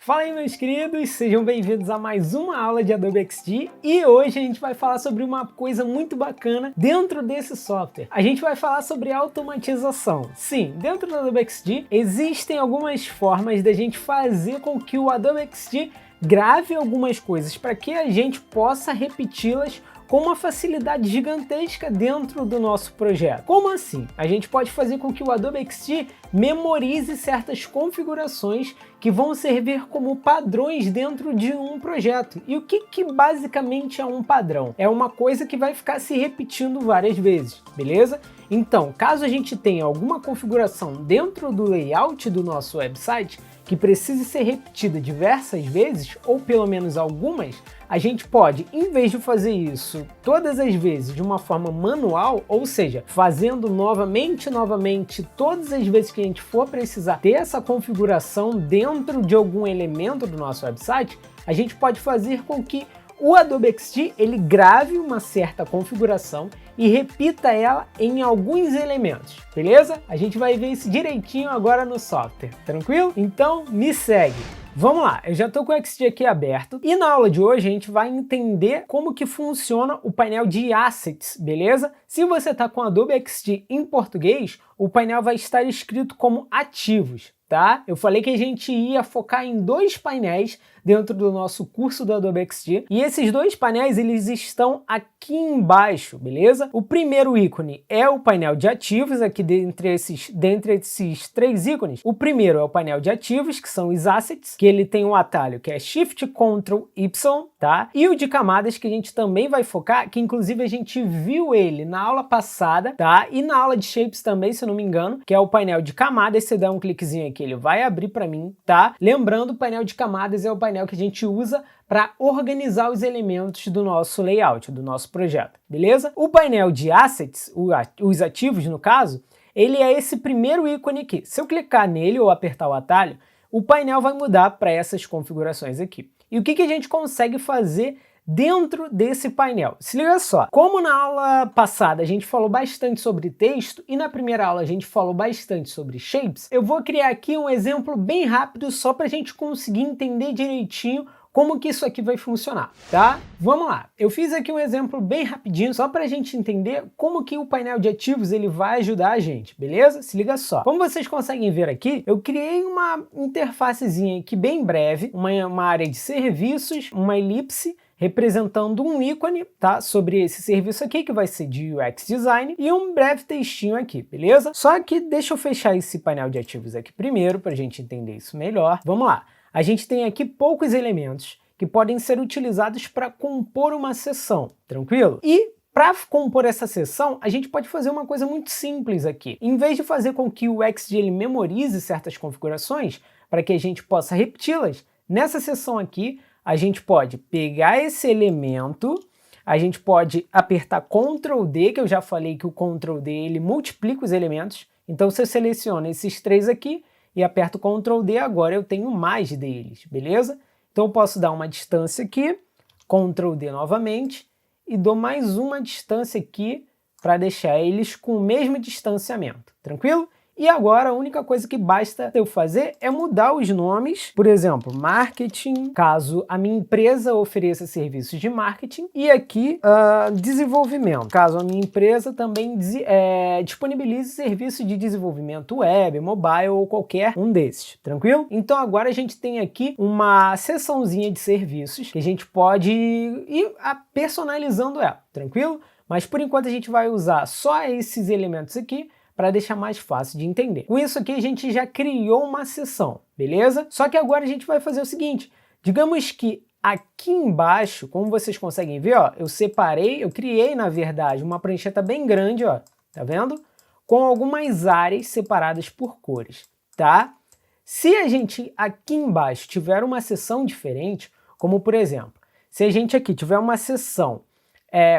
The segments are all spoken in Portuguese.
Fala aí, meus queridos, sejam bem-vindos a mais uma aula de Adobe XD e hoje a gente vai falar sobre uma coisa muito bacana dentro desse software. A gente vai falar sobre automatização. Sim, dentro do Adobe XD existem algumas formas da gente fazer com que o Adobe XD grave algumas coisas para que a gente possa repeti-las com uma facilidade gigantesca dentro do nosso projeto. Como assim? A gente pode fazer com que o Adobe XD memorize certas configurações que vão servir como padrões dentro de um projeto. E o que basicamente é um padrão? É uma coisa que vai ficar se repetindo várias vezes, beleza? Então, caso a gente tenha alguma configuração dentro do layout do nosso website que precise ser repetida diversas vezes, ou pelo menos algumas, a gente pode, em vez de fazer isso todas as vezes de uma forma manual, ou seja, fazendo novamente, todas as vezes que a gente for precisar ter essa configuração dentro de algum elemento do nosso website, a gente pode fazer com que o Adobe XD ele grave uma certa configuração e repita ela em alguns elementos, beleza? A gente vai ver isso direitinho agora no software, tranquilo? Então me segue! Vamos lá, eu já estou com o XD aqui aberto e na aula de hoje a gente vai entender como que funciona o painel de Assets, beleza? Se você está com o Adobe XD em português, o painel vai estar escrito como ativos, tá? Eu falei que a gente ia focar em dois painéis dentro do nosso curso do Adobe XD e esses dois painéis eles estão aqui embaixo, beleza? O primeiro ícone é o painel de ativos, aqui dentre esses três ícones. O primeiro é o painel de ativos, que são os assets, que ele tem um atalho que é Shift Ctrl Y, tá? E o de camadas que a gente também vai focar, que inclusive a gente viu ele na aula passada, tá? E na aula de shapes também, se eu não me engano, que é o painel de camadas. Se você der um cliquezinho aqui, ele vai abrir para mim, tá? Lembrando, o painel de camadas é o painel que a gente usa para organizar os elementos do nosso layout, do nosso projeto, beleza? O painel de assets, os ativos no caso, ele é esse primeiro ícone aqui. Se eu clicar nele ou apertar o atalho, o painel vai mudar para essas configurações aqui. E o que a gente consegue fazer dentro desse painel? Se liga só, como na aula passada a gente falou bastante sobre texto e na primeira aula a gente falou bastante sobre shapes, eu vou criar aqui um exemplo bem rápido só para a gente conseguir entender direitinho como que isso aqui vai funcionar, tá? Vamos lá, eu fiz aqui um exemplo bem rapidinho só para a gente entender como que o painel de ativos ele vai ajudar a gente, beleza? Se liga só. Como vocês conseguem ver aqui, eu criei uma interfacezinha aqui bem breve, uma área de serviços, uma elipse, representando um ícone, tá? Sobre esse serviço aqui, que vai ser de UX Design, e um breve textinho aqui, beleza? Só que deixa eu fechar esse painel de ativos aqui primeiro, para a gente entender isso melhor. Vamos lá. A gente tem aqui poucos elementos que podem ser utilizados para compor uma seção, tranquilo? E para compor essa seção, a gente pode fazer uma coisa muito simples aqui. Em vez de fazer com que o XD ele memorize certas configurações, para que a gente possa repeti-las, nessa seção aqui, a gente pode pegar esse elemento, a gente pode apertar Ctrl D, que eu já falei que o Ctrl D ele multiplica os elementos. Então, se eu seleciono esses três aqui e aperto Ctrl D, agora eu tenho mais deles, beleza? Então, eu posso dar uma distância aqui, Ctrl D novamente, e dou mais uma distância aqui para deixar eles com o mesmo distanciamento, tranquilo? E agora a única coisa que basta eu fazer é mudar os nomes, por exemplo, marketing, caso a minha empresa ofereça serviços de marketing, e aqui desenvolvimento, caso a minha empresa também disponibilize serviços de desenvolvimento web, mobile ou qualquer um desses, tranquilo? Então agora a gente tem aqui uma seçãozinha de serviços que a gente pode ir personalizando ela, tranquilo? Mas por enquanto a gente vai usar só esses elementos aqui, para deixar mais fácil de entender. Com isso aqui a gente já criou uma seção, beleza? Só que agora a gente vai fazer o seguinte, digamos que aqui embaixo, como vocês conseguem ver, ó, eu criei na verdade uma prancheta bem grande, ó, tá vendo? Com algumas áreas separadas por cores, tá? Se a gente aqui embaixo tiver uma seção diferente, como por exemplo, se a gente aqui tiver uma seção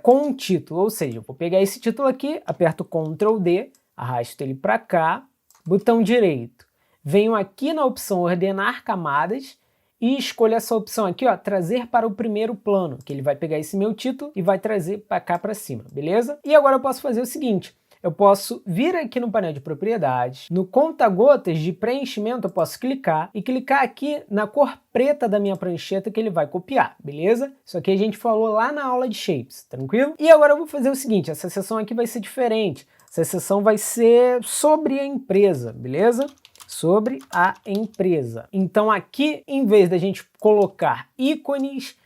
com um título, ou seja, eu vou pegar esse título aqui, aperto Ctrl D, arrasto ele para cá, botão direito, venho aqui na opção ordenar camadas e escolho essa opção aqui, ó, trazer para o primeiro plano, que ele vai pegar esse meu título e vai trazer para cá para cima, beleza? E agora eu posso fazer o seguinte, eu posso vir aqui no painel de propriedades, no conta-gotas de preenchimento eu posso clicar e clicar aqui na cor preta da minha prancheta que ele vai copiar, beleza? Isso aqui a gente falou lá na aula de Shapes, tranquilo? E agora eu vou fazer o seguinte, essa seção aqui vai ser diferente, essa seção vai ser sobre a empresa, beleza? Sobre a empresa. Então aqui, em vez da gente colocar ícones,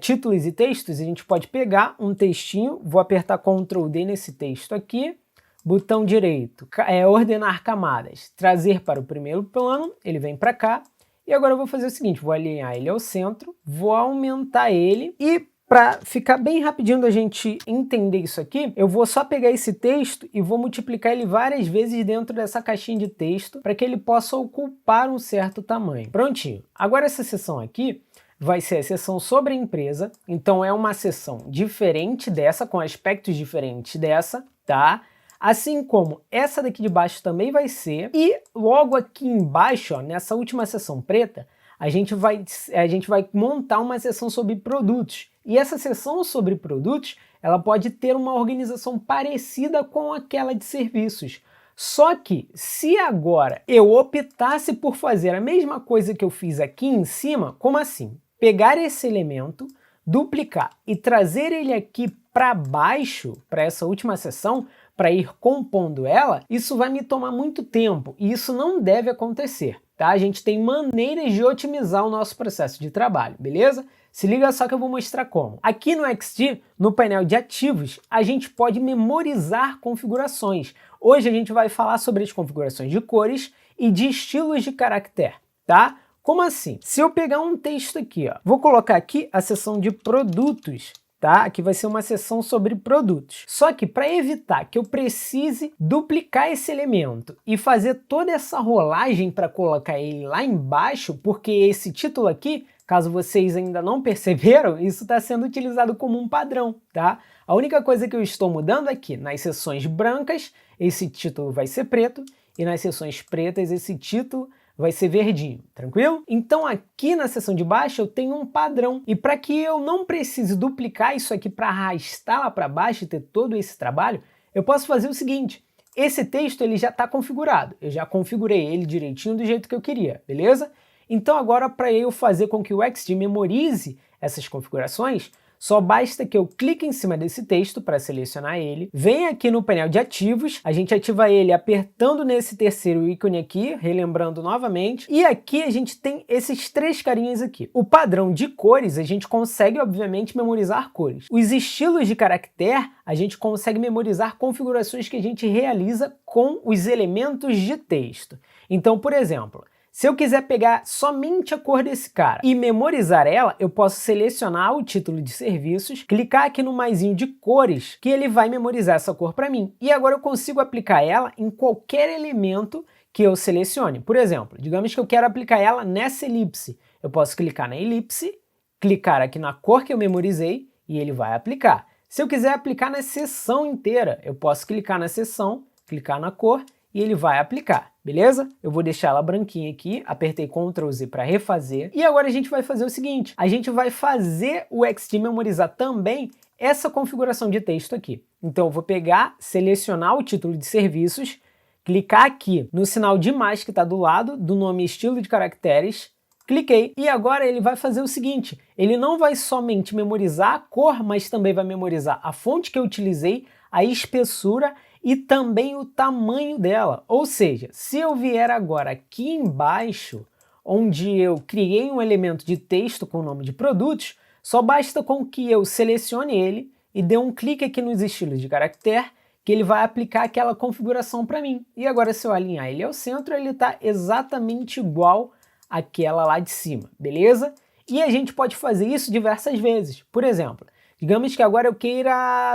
títulos e textos, a gente pode pegar um textinho, vou apertar Ctrl D nesse texto aqui, botão direito, ordenar camadas, trazer para o primeiro plano, ele vem para cá, e agora eu vou fazer o seguinte, vou alinhar ele ao centro, vou aumentar ele, e para ficar bem rapidinho da gente entender isso aqui, eu vou só pegar esse texto e vou multiplicar ele várias vezes dentro dessa caixinha de texto, para que ele possa ocupar um certo tamanho. Prontinho. Agora essa seção aqui vai ser a seção sobre a empresa, então é uma seção diferente dessa, com aspectos diferentes dessa, tá? Assim como essa daqui de baixo também vai ser, e logo aqui embaixo, ó, nessa última seção preta, a gente vai montar uma seção sobre produtos. E essa seção sobre produtos, ela pode ter uma organização parecida com aquela de serviços. Só que, se agora eu optasse por fazer a mesma coisa que eu fiz aqui em cima, como assim? Pegar esse elemento, duplicar e trazer ele aqui para baixo, para essa última seção, para ir compondo ela, isso vai me tomar muito tempo e isso não deve acontecer, tá? A gente tem maneiras de otimizar o nosso processo de trabalho, beleza? Se liga só que eu vou mostrar como. Aqui no XD, no painel de ativos, a gente pode memorizar configurações. Hoje a gente vai falar sobre as configurações de cores e de estilos de caractere, tá? Como assim? Se eu pegar um texto aqui, ó, vou colocar aqui a seção de produtos, tá? Aqui vai ser uma seção sobre produtos. Só que para evitar que eu precise duplicar esse elemento e fazer toda essa rolagem para colocar ele lá embaixo, porque esse título aqui, caso vocês ainda não perceberam, isso está sendo utilizado como um padrão, tá? A única coisa que eu estou mudando aqui, nas seções brancas, esse título vai ser preto, e nas seções pretas, esse título vai ser verdinho, tranquilo? Então aqui na seção de baixo eu tenho um padrão, e para que eu não precise duplicar isso aqui para arrastar lá para baixo e ter todo esse trabalho, eu posso fazer o seguinte, esse texto ele já está configurado, eu já configurei ele direitinho do jeito que eu queria, beleza? Então agora para eu fazer com que o XD memorize essas configurações, só basta que eu clique em cima desse texto para selecionar ele, venha aqui no painel de ativos, a gente ativa ele apertando nesse terceiro ícone aqui, relembrando novamente, e aqui a gente tem esses três carinhas aqui. O padrão de cores, a gente consegue obviamente memorizar cores. Os estilos de caractere, a gente consegue memorizar configurações que a gente realiza com os elementos de texto. Então, por exemplo, se eu quiser pegar somente a cor desse cara e memorizar ela, eu posso selecionar o título de serviços, clicar aqui no maisinho de cores, que ele vai memorizar essa cor para mim. E agora eu consigo aplicar ela em qualquer elemento que eu selecione. Por exemplo, digamos que eu quero aplicar ela nessa elipse. Eu posso clicar na elipse, clicar aqui na cor que eu memorizei e ele vai aplicar. Se eu quiser aplicar na seção inteira, eu posso clicar na seção, clicar na cor e ele vai aplicar, beleza? Eu vou deixar ela branquinha aqui, apertei Ctrl Z para refazer. E agora a gente vai fazer o seguinte, a gente vai fazer o XD memorizar também essa configuração de texto aqui. Então eu vou pegar, selecionar o título de serviços, clicar aqui no sinal de mais que está do lado do nome estilo de caracteres, cliquei e agora ele vai fazer o seguinte, ele não vai somente memorizar a cor, mas também vai memorizar a fonte que eu utilizei, a espessura e também o tamanho dela. Ou seja, se eu vier agora aqui embaixo, onde eu criei um elemento de texto com o nome de produtos, só basta com que eu selecione ele e dê um clique aqui nos estilos de caractere, que ele vai aplicar aquela configuração para mim. E agora se eu alinhar ele ao centro, ele está exatamente igual àquela lá de cima, beleza? E a gente pode fazer isso diversas vezes. Por exemplo, digamos que agora eu queira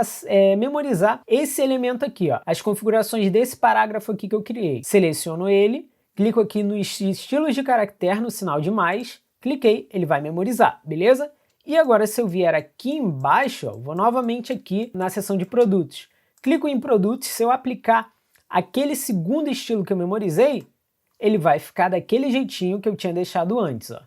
memorizar esse elemento aqui, ó, as configurações desse parágrafo aqui que eu criei. Seleciono ele, clico aqui no estilos de caractere, no sinal de mais, cliquei, ele vai memorizar, beleza? E agora se eu vier aqui embaixo, ó, vou novamente aqui na seção de produtos. Clico em produtos, se eu aplicar aquele segundo estilo que eu memorizei, ele vai ficar daquele jeitinho que eu tinha deixado antes, ó.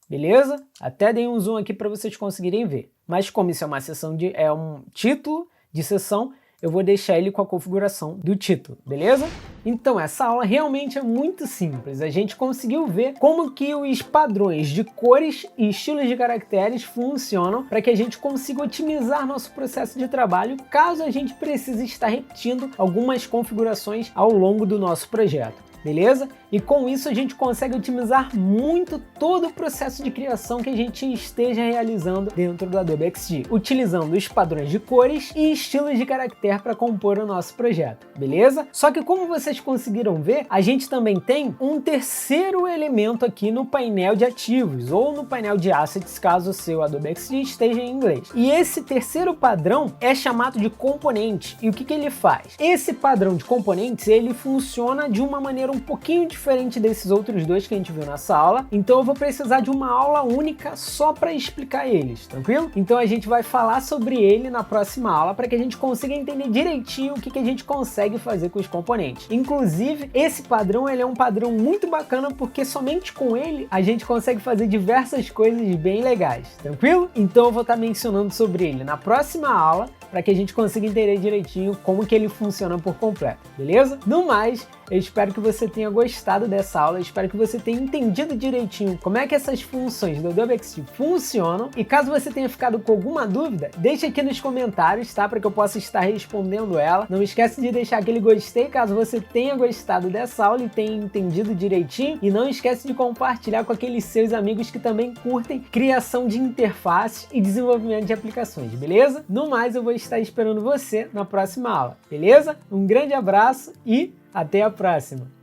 Beleza? Até dei um zoom aqui para vocês conseguirem ver. Mas como isso é uma seção é um título de seção, eu vou deixar ele com a configuração do título, beleza? Então essa aula realmente é muito simples, a gente conseguiu ver como que os padrões de cores e estilos de caracteres funcionam para que a gente consiga otimizar nosso processo de trabalho caso a gente precise estar repetindo algumas configurações ao longo do nosso projeto. Beleza? E com isso a gente consegue otimizar muito todo o processo de criação que a gente esteja realizando dentro do Adobe XD, utilizando os padrões de cores e estilos de caractere para compor o nosso projeto, beleza? Só que como vocês conseguiram ver, a gente também tem um terceiro elemento aqui no painel de ativos ou no painel de assets, caso o seu Adobe XD esteja em inglês. E esse terceiro padrão é chamado de componente. E o que ele faz? Esse padrão de componentes, ele funciona de uma maneira um pouquinho diferente desses outros dois que a gente viu nessa aula, então eu vou precisar de uma aula única só para explicar eles, tranquilo? Então a gente vai falar sobre ele na próxima aula para que a gente consiga entender direitinho o que a gente consegue fazer com os componentes. Inclusive, esse padrão ele é um padrão muito bacana porque somente com ele a gente consegue fazer diversas coisas bem legais, tranquilo? Então eu vou estar mencionando sobre ele na próxima aula para que a gente consiga entender direitinho como que ele funciona por completo, beleza? No mais, eu espero que você tenha gostado dessa aula, eu espero que você tenha entendido direitinho como é que essas funções do Adobe XD funcionam, e caso você tenha ficado com alguma dúvida, deixa aqui nos comentários, tá? Para que eu possa estar respondendo ela. Não esquece de deixar aquele gostei caso você tenha gostado dessa aula e tenha entendido direitinho, e não esquece de compartilhar com aqueles seus amigos que também curtem criação de interfaces e desenvolvimento de aplicações, beleza? No mais, eu vou estar esperando você na próxima aula, beleza? Um grande abraço e até a próxima!